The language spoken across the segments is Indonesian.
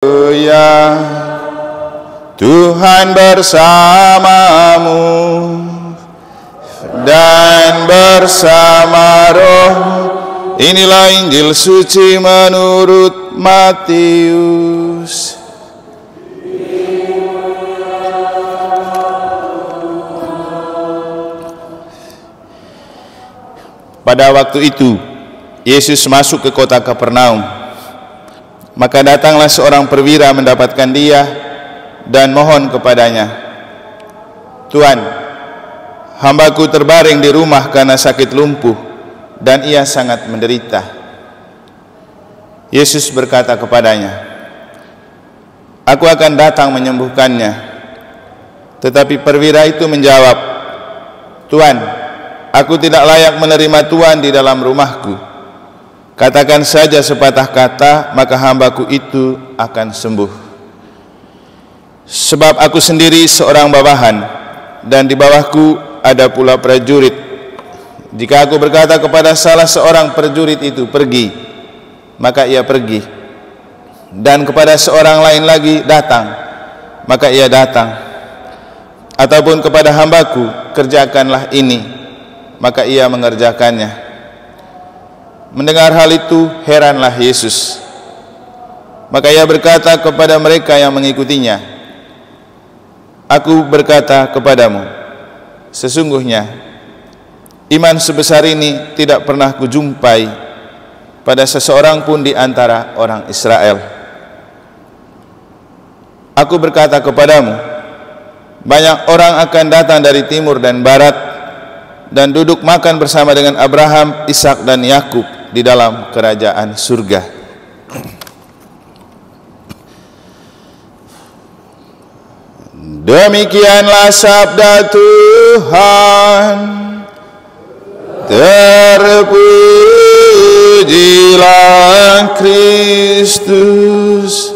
Haleluya. Tuhan bersamamu dan bersama roh. Inilah Injil suci menurut Matius. Pada waktu itu Yesus masuk ke kota Kapernaum. Maka datanglah seorang perwira mendapatkan dia dan mohon kepadanya, "Tuan, hambaku terbaring di rumah karena sakit lumpuh dan ia sangat menderita." Yesus berkata kepadanya, "Aku akan datang menyembuhkannya." Tetapi perwira itu menjawab, "Tuan, aku tidak layak menerima Tuan di dalam rumahku. Katakan saja sepatah kata, maka hambaku itu akan sembuh. Sebab aku sendiri seorang bawahan, dan di bawahku ada pula prajurit. Jika aku berkata kepada salah seorang prajurit itu, 'Pergi,' maka ia pergi. Dan kepada seorang lain lagi, 'Datang,' maka ia datang. Ataupun kepada hambaku, 'Kerjakanlah ini,' maka ia mengerjakannya." Mendengar hal itu, heranlah Yesus. Maka ia berkata kepada mereka yang mengikutinya, "Aku berkata kepadamu, sesungguhnya iman sebesar ini tidak pernah kujumpai pada seseorang pun di antara orang Israel. Aku berkata kepadamu, banyak orang akan datang dari timur dan barat dan duduk makan bersama dengan Abraham, Ishak dan Yakub di dalam kerajaan surga." Demikianlah sabda Tuhan. Terpujilah Kristus.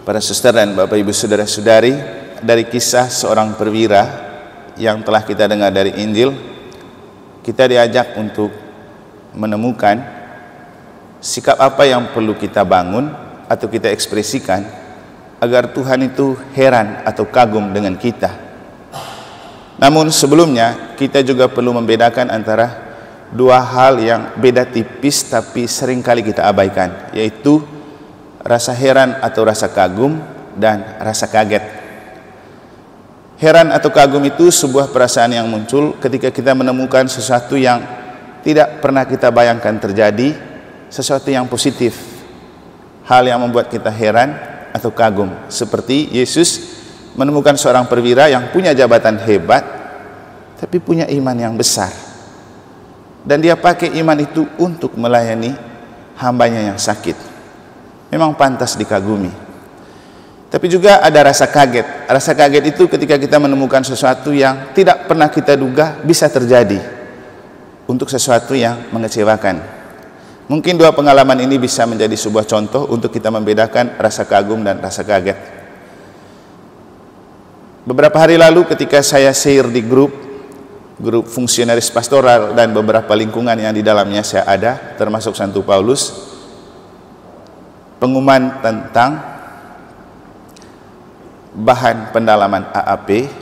Para suster dan Bapak Ibu saudara-saudari, dari kisah seorang perwira yang telah kita dengar dari Injil, kita diajak untuk menemukan sikap apa yang perlu kita bangun atau kita ekspresikan agar Tuhan itu heran atau kagum dengan kita. Namun sebelumnya kita juga perlu membedakan antara dua hal yang beda tipis tapi seringkali kita abaikan, yaitu rasa heran atau rasa kagum dan rasa kaget. Heran atau kagum itu sebuah perasaan yang muncul ketika kita menemukan sesuatu yang tidak pernah kita bayangkan terjadi, sesuatu yang positif, hal yang membuat kita heran atau kagum. Seperti Yesus menemukan seorang perwira yang punya jabatan hebat, tapi punya iman yang besar. Dan dia pakai iman itu untuk melayani hambanya yang sakit. Memang pantas dikagumi. Tapi juga ada rasa kaget. Rasa kaget itu ketika kita menemukan sesuatu yang tidak pernah kita duga bisa terjadi untuk sesuatu yang mengecewakan. Mungkin dua pengalaman ini bisa menjadi sebuah contoh untuk kita membedakan rasa kagum dan rasa kaget. Beberapa hari lalu ketika saya share di grup fungsionaris pastoral dan beberapa lingkungan yang di dalamnya saya ada, termasuk Santo Paulus, pengumuman tentang bahan pendalaman AAP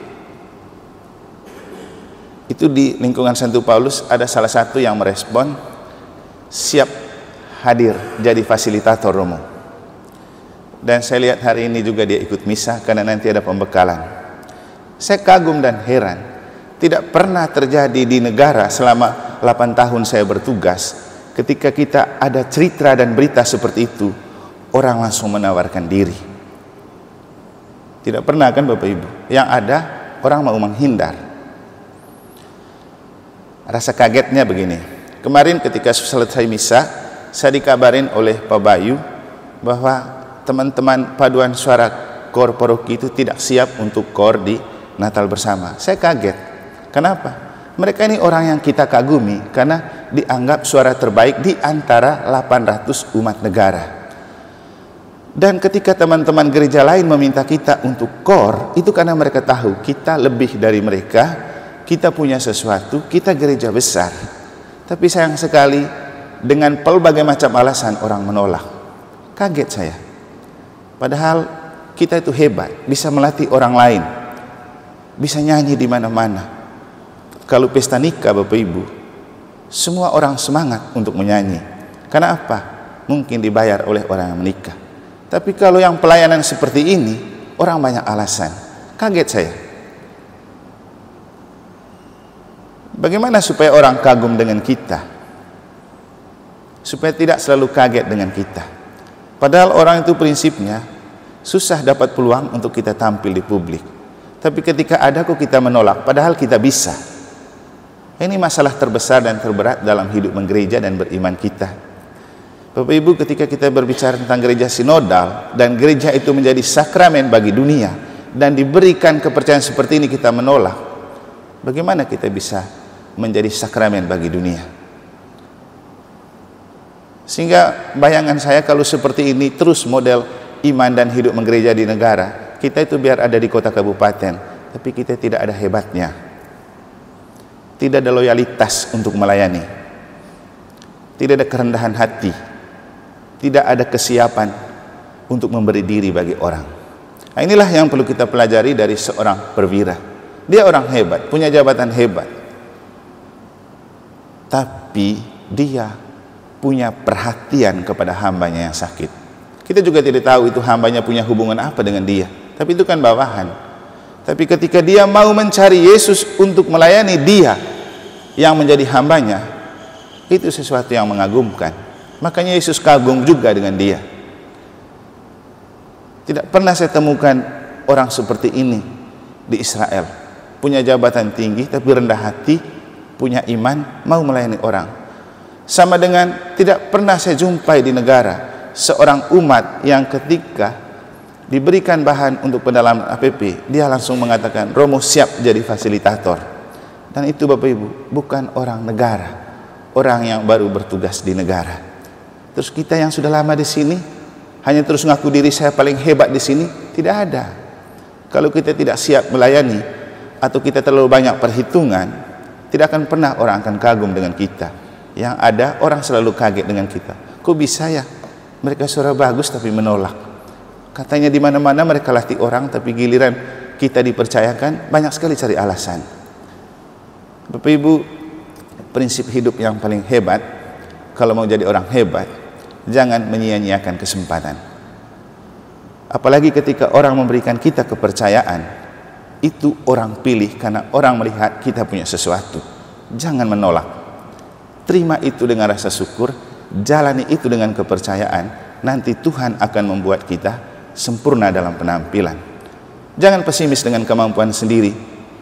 itu di lingkungan Santo Paulus ada salah satu yang merespon, "Siap hadir jadi fasilitator Romo." Dan saya lihat hari ini juga dia ikut misa karena nanti ada pembekalan. Saya kagum dan heran, tidak pernah terjadi di negara selama 8 tahun saya bertugas. Ketika kita ada cerita dan berita seperti itu, orang langsung menawarkan diri. Tidak pernah kan Bapak Ibu? Yang ada orang mau menghindar. Rasa kagetnya begini. Kemarin ketika selesai misa, saya dikabarin oleh Pak Bayu bahwa teman-teman paduan suara KOR paroki itu tidak siap untuk KOR di Natal bersama. Saya kaget. Kenapa? Mereka ini orang yang kita kagumi karena dianggap suara terbaik di antara 800 umat negara. Dan ketika teman-teman gereja lain meminta kita untuk KOR, itu karena mereka tahu kita lebih dari mereka, kita punya sesuatu, kita gereja besar. Tapi sayang sekali dengan pelbagai macam alasan orang menolak. Kaget saya. Padahal kita itu hebat, bisa melatih orang lain, bisa nyanyi di mana-mana. Kalau pesta nikah Bapak Ibu, semua orang semangat untuk menyanyi. Karena apa? Mungkin dibayar oleh orang yang menikah. Tapi kalau yang pelayanan seperti ini, orang banyak alasan. Kaget saya. Bagaimana supaya orang kagum dengan kita? Supaya tidak selalu kaget dengan kita. Padahal orang itu prinsipnya susah dapat peluang untuk kita tampil di publik. Tapi ketika ada kok kita menolak, padahal kita bisa. Ini masalah terbesar dan terberat dalam hidup menggereja dan beriman kita. Bapak Ibu, ketika kita berbicara tentang gereja sinodal dan gereja itu menjadi sakramen bagi dunia dan diberikan kepercayaan seperti ini kita menolak, bagaimana kita bisa menjadi sakramen bagi dunia? Sehingga bayangan saya kalau seperti ini terus model iman dan hidup menggereja di negara, kita itu biar ada di kota kabupaten, tapi kita tidak ada hebatnya, tidak ada loyalitas untuk melayani, tidak ada kerendahan hati, tidak ada kesiapan untuk memberi diri bagi orang. Nah, inilah yang perlu kita pelajari dari seorang perwira. Dia orang hebat, punya jabatan hebat, tapi dia punya perhatian kepada hambanya yang sakit. Kita juga tidak tahu itu hambanya punya hubungan apa dengan dia, tapi itu kan bawahan. Tapi ketika dia mau mencari Yesus untuk melayani dia yang menjadi hambanya, itu sesuatu yang mengagumkan. Makanya Yesus kagum juga dengan dia. Tidak pernah saya temukan orang seperti ini di Israel. Punya jabatan tinggi tapi rendah hati, punya iman, mau melayani orang. Sama dengan tidak pernah saya jumpai di negara seorang umat yang ketika diberikan bahan untuk pendalaman APP, dia langsung mengatakan, Romo siap jadi fasilitator. Dan itu Bapak Ibu, bukan orang negara, orang yang baru bertugas di negara. Terus kita yang sudah lama di sini, hanya terus ngaku diri saya paling hebat di sini, tidak ada. Kalau kita tidak siap melayani, atau kita terlalu banyak perhitungan, tidak akan pernah orang akan kagum dengan kita. Yang ada orang selalu kaget dengan kita. Kok bisa ya? Mereka suara bagus tapi menolak. Katanya di mana-mana mereka latih orang, tapi giliran kita dipercayakan banyak sekali cari alasan. Bapak Ibu, prinsip hidup yang paling hebat, kalau mau jadi orang hebat, jangan menyia-nyiakan kesempatan. Apalagi ketika orang memberikan kita kepercayaan, itu orang pilih karena orang melihat kita punya sesuatu. Jangan menolak. Terima itu dengan rasa syukur, jalani itu dengan kepercayaan, nanti Tuhan akan membuat kita sempurna dalam penampilan. Jangan pesimis dengan kemampuan sendiri,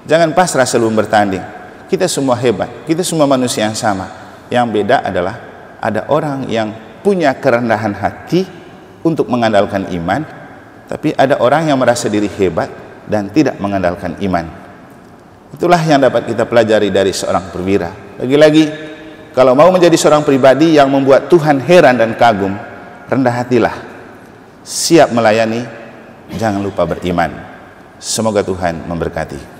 jangan pasrah sebelum bertanding. Kita semua hebat, kita semua manusia yang sama. Yang beda adalah ada orang yang punya kerendahan hati untuk mengandalkan iman, tapi ada orang yang merasa diri hebat dan tidak mengandalkan iman. Itulah yang dapat kita pelajari dari seorang perwira. Lagi-lagi, kalau mau menjadi seorang pribadi yang membuat Tuhan heran dan kagum, rendah hatilah, siap melayani, jangan lupa beriman. Semoga Tuhan memberkati.